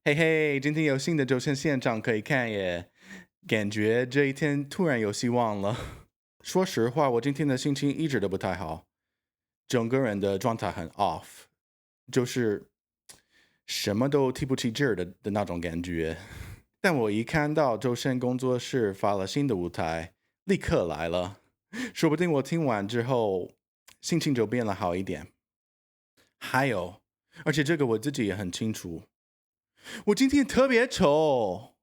嘿嘿，今天有新的周深现场可以看耶，感觉这一天突然有希望了。说实话，我今天的心情一直都不太好，整个人的状态很 off，就是什么都提不起劲儿的那种感觉。但我一看到周深工作室发了新的舞台，立刻来了。说不定我听完之后，心情就变了好一点。还有，而且这个我自己也很清楚，我今天特别丑，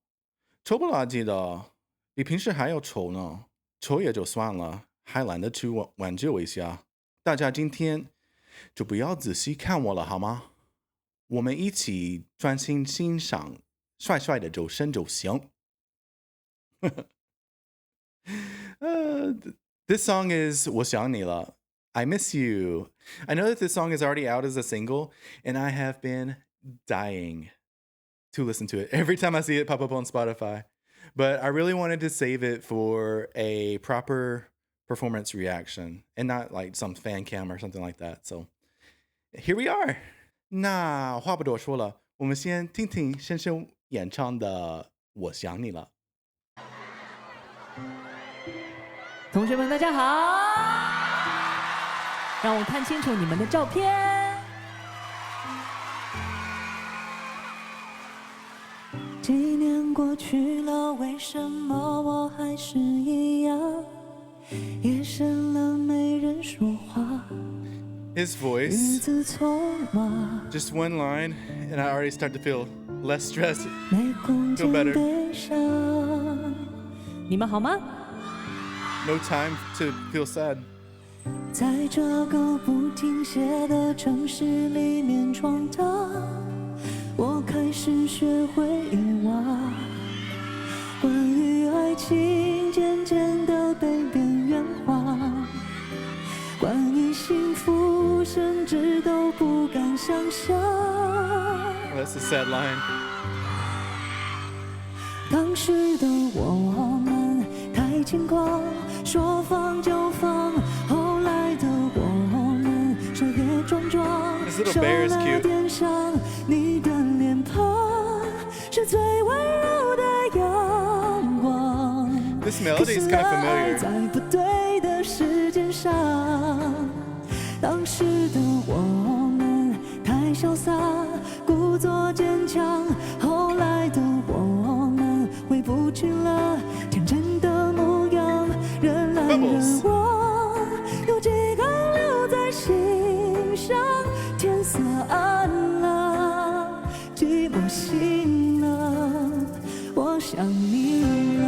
丑不拉几的，比平时还要丑呢。丑也就算了，还懒得去挽救一下。大家今天就不要仔细看我了好吗？我们一起专心欣赏帅帅的周深就行。This song is 我想你了 I miss you. I know that this song is already out as a single, and I have been dying to listen to it every time I see it pop up on Spotify. But I really wanted to save it for a proper performance reaction and not like some fan cam or something like that. So here we are. 那话不多说了，我们先听听深深演唱的《我想你了》。同学们，大家好！让我看清楚你们的照片。几年过去了，为什么我还是一样？夜深了，没人说话。His voice, just one line, and I already start to feel less stressed, feel better. 你们好吗？ No time to feel sad. 在这个不停歇的城市里面闯荡，我开始学会遗忘。关于爱情渐渐地被边缘化，关于幸福甚至都不敢想象。 That's a sad line. 当时的我们太轻狂，说放就放，后来的我们说跌撞撞，受了点伤，你的脸庞是最温柔的阳光。 This melody is kind of familiar. 在不对的时间上，当时的我们太潇洒，故作坚强，后来的我们回不去了天真的模样，人来人往，有几个留在心上。天色暗了，寂寞醒了，我想你了。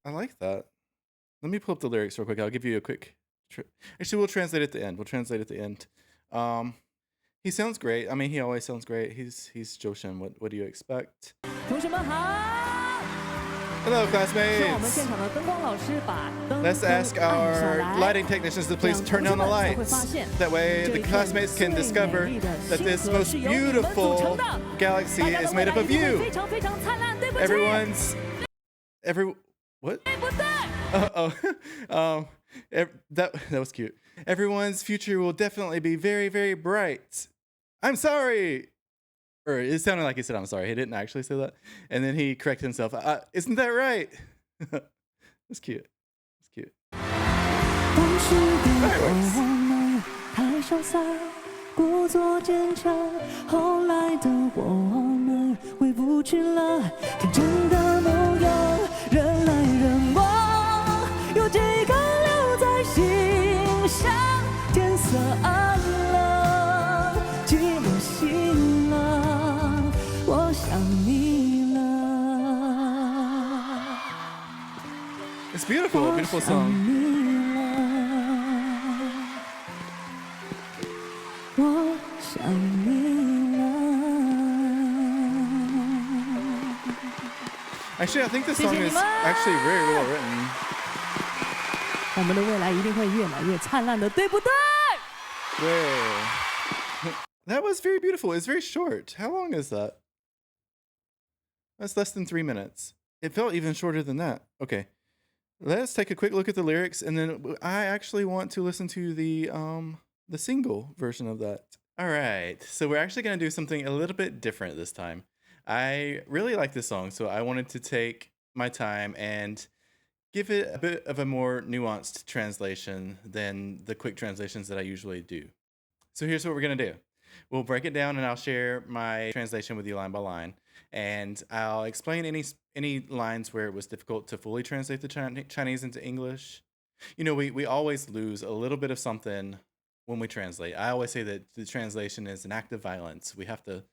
I like that. Let me pull up the lyrics real quick. I'll give you a quick. Actually, we'll translate at the end. We'll translate at the end. He sounds great. I mean, he always sounds great. He's Zhou Shen. What do you expect? 同学们好。 Hello, 是我们 classmates. 现场的灯光老师把灯 Let's ask 按下 our 来 lighting technicians to please turn on the lights. That way, the classmates can discover that this most beautiful galaxy is made up of you. 非常非常灿烂，对不起。 What? 对不对？ That was cute. Everyone's future will definitely be very, very bright. I'm sorry. Or it sounded like he said, I'm sorry. He didn't actually say that. And then he corrected himself. Isn't that right? That's cute. That's cute. 当时的我们太潇洒，故作坚强，后来的我们回不去了天真的模样，人来人往，有几个留在心上。天色暗了，寂寞醒了，我想你了。 It's beautiful. Beautiful song. 我想你了。 Actually, I think this song is actually very well written. 我们的未来一定会越来越灿烂的，对不对？ That was very beautiful. It's very short. How long is that? That's less than 3 minutes. It felt even shorter than that. Okay. Let's take a quick look at the lyrics, and then I actually want to listen to the single version of that. All right, so we're actually going to do something a little bit different this time. I really like this song, so I wanted to take my time and give it a bit of a more nuanced translation than the quick translations that I usually do. So here's what we're going to do. We'll break it down and I'll share my translation with you line by line. And I'll explain any lines where it was difficult to fully translate the Chinese into English. You know, we always lose a little bit of something when we translate. I always say that the translation is an act of violence. We have to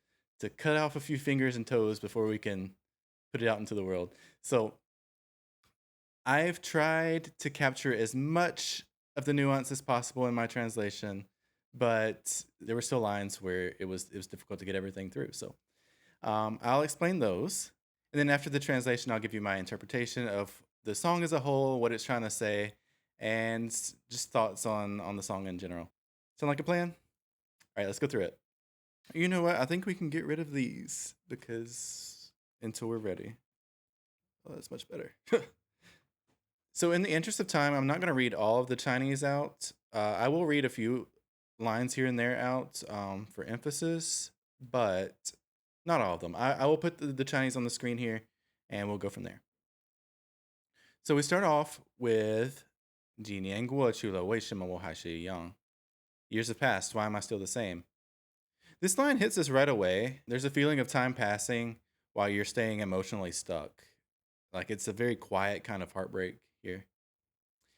cut off a few fingers and toes before we can put it out into the world. So I've tried to capture as much of the nuance as possible in my translation, but there were still lines where it was difficult to get everything through. So I'll explain those, and then after the translation, I'll give you my interpretation of the song as a whole, what it's trying to say, and just thoughts on the song in general. Sound like a plan? All right, let's go through it. You know what? I think we can get rid of these because until we're ready. Oh, that's much better. So in the interest of time, I'm not going to read all of the Chinese out. I will read a few lines here and there out for emphasis, but not all of them. I will put the Chinese on the screen here, and we'll go from there. So we start off with 几年过去了，为什么我还是一样? Years have passed, why am I still the same? This line hits us right away. There's a feeling of time passing while you're staying emotionally stuck. Like it's a very quiet kind of heartbreak here.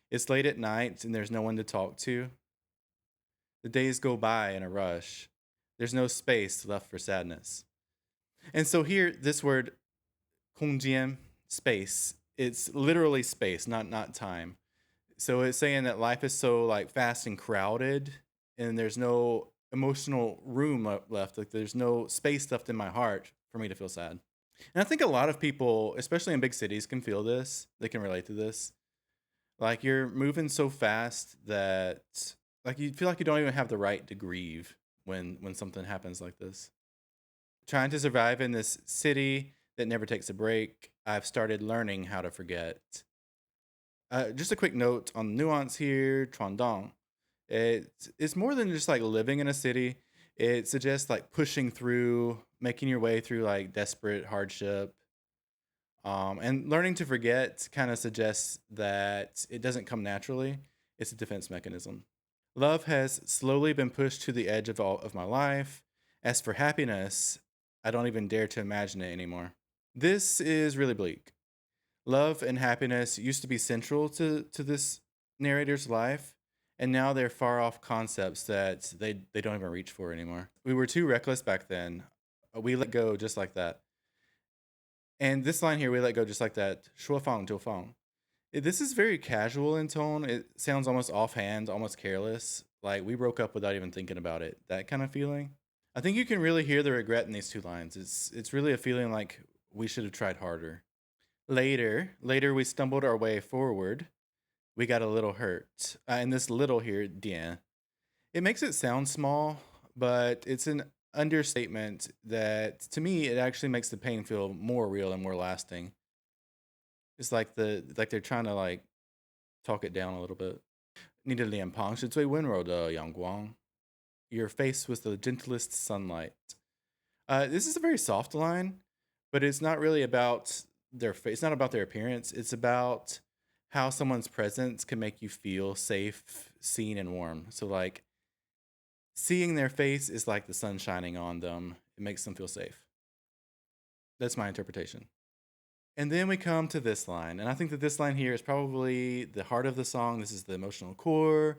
It's late at night and there's no one to talk to. The days go by in a rush. There's no space left for sadness. And so here, this word, 空间, space, it's literally space, not time. So it's saying that life is so like fast and crowded and there's no emotional room left. Like there's no space left in my heart for me to feel sad. And I think a lot of people, especially in big cities, can feel this. They can relate to this. Like you're moving so fast that like you feel like you don't even have the right to grieve when something happens like this. Trying to survive in this city that never takes a break, I've started learning how to forget. Just a quick note on the nuance here, 闯荡. It's more than just like living in a city. It suggests like pushing through, making your way through like desperate hardship. And learning to forget kind of suggests that it doesn't come naturally. It's a defense mechanism. Love has slowly been pushed to the edge of my life. As for happiness, I don't even dare to imagine it anymore. This is really bleak. Love and happiness used to be central to this narrator's life, and now they're far off concepts that they don't even reach for anymore. We were too reckless back then. We let go just like that. And this line here, we let go just like that. 说放就放. This is very casual in tone. It sounds almost offhand, almost careless. Like we broke up without even thinking about it. That kind of feeling. I think you can really hear the regret in these two lines. It's really a feeling like we should have tried harder. Later, we stumbled our way forward. We got a little hurt. And this little here, 点, it makes it sound small, but it's an understatement that to me it actually makes the pain feel more real and more lasting. It's like they're trying to like talk it down a little bit. 你的脸庞是最温柔的阳光. Your face was the gentlest sunlight. This is a very soft line, but it's not really about their face. It's not about their appearance. It's about how someone's presence can make you feel safe, seen, and warm. So like seeing their face is like the sun shining on them. It makes them feel safe. That's my interpretation. And then we come to this line. And I think that this line here is probably the heart of the song. This is the emotional core.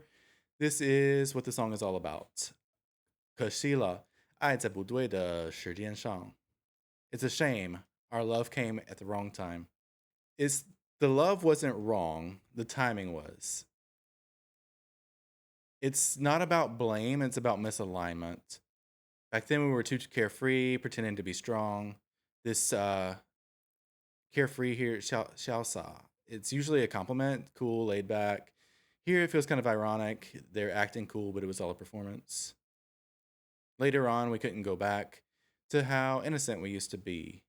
This is what the song is all about. 可惜了，爱在不对的时间上. It's a shame. Our love came at the wrong time. The love wasn't wrong. The timing was. It's not about blame. It's about misalignment. Back then we were too carefree, pretending to be strong. This carefree here, 潇洒. It's usually a compliment, cool, laid back. Here it feels kind of ironic. They're acting cool, but it was all a performance. Later on, we couldn't go back to how innocent we used to be.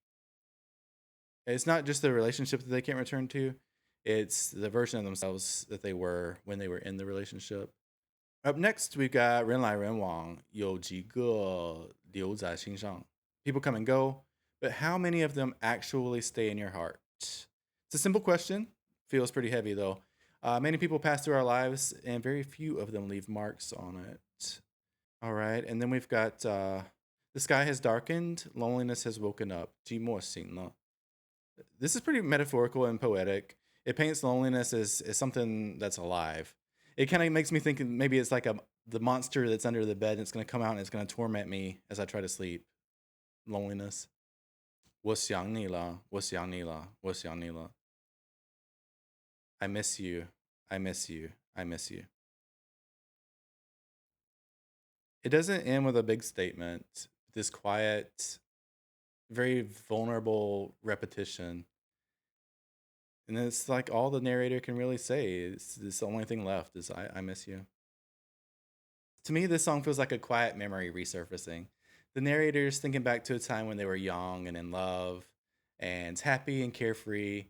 It's not just the relationship that they can't return to. It's the version of themselves that they were when they were in the relationship. Up next, we've got 人来人往，有几个留在心上。People come and go, but how many of them actually stay in your heart? It's a simple question. Feels pretty heavy though. Many people pass through our lives, and very few of them leave marks on it. All right, and then we've got the sky has darkened, loneliness has woken up. 寂寞醒了. This is pretty metaphorical and poetic. It paints loneliness as something that's alive. It kind of makes me think maybe it's like the monster that's under the bed and it's going to come out and it's going to torment me as I try to sleep. Loneliness. 我想你了，我想你了，我想你了. I miss you. I miss you. I miss you. It doesn't end with a big statement. This quiet, very vulnerable repetition. And it's like all the narrator can really say. It's the only thing left is I miss you. To me, this song feels like a quiet memory resurfacing. The narrator's thinking back to a time when they were young and in love and happy and carefree.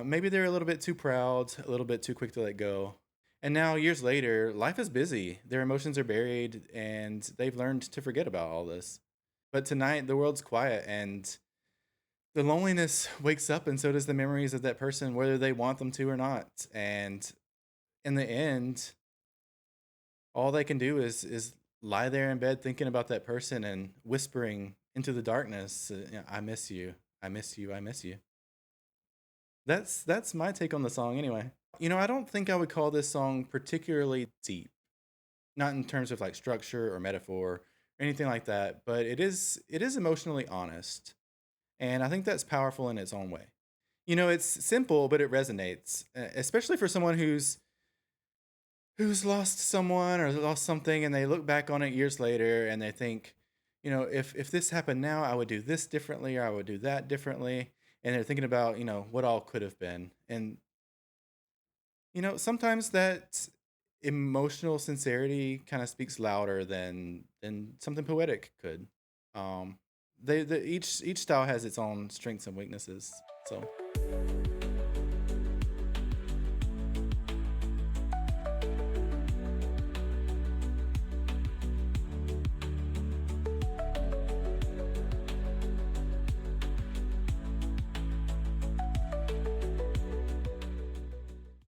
Maybe they're a little bit too proud, a little bit too quick to let go. And now, years later, life is busy. Their emotions are buried, and they've learned to forget about all this. But tonight, the world's quiet, and the loneliness wakes up, and so does the memories of that person, whether they want them to or not. And in the end, all they can do is lie there in bed thinking about that person and whispering into the darkness, I miss you, I miss you, I miss you. That's my take on the song anyway. I don't think I would call this song particularly deep. Not in terms of like structure or metaphor or anything like that, but it is emotionally honest. And I think that's powerful in its own way. It's simple, but it resonates, especially for someone who's lost someone or lost something and they look back on it years later and they think, if this happened now, I would do this differently or I would do that differently. And they're thinking about, what all could have been. And, sometimes that emotional sincerity kind of speaks louder than something poetic could. Each style has its own strengths and weaknesses. So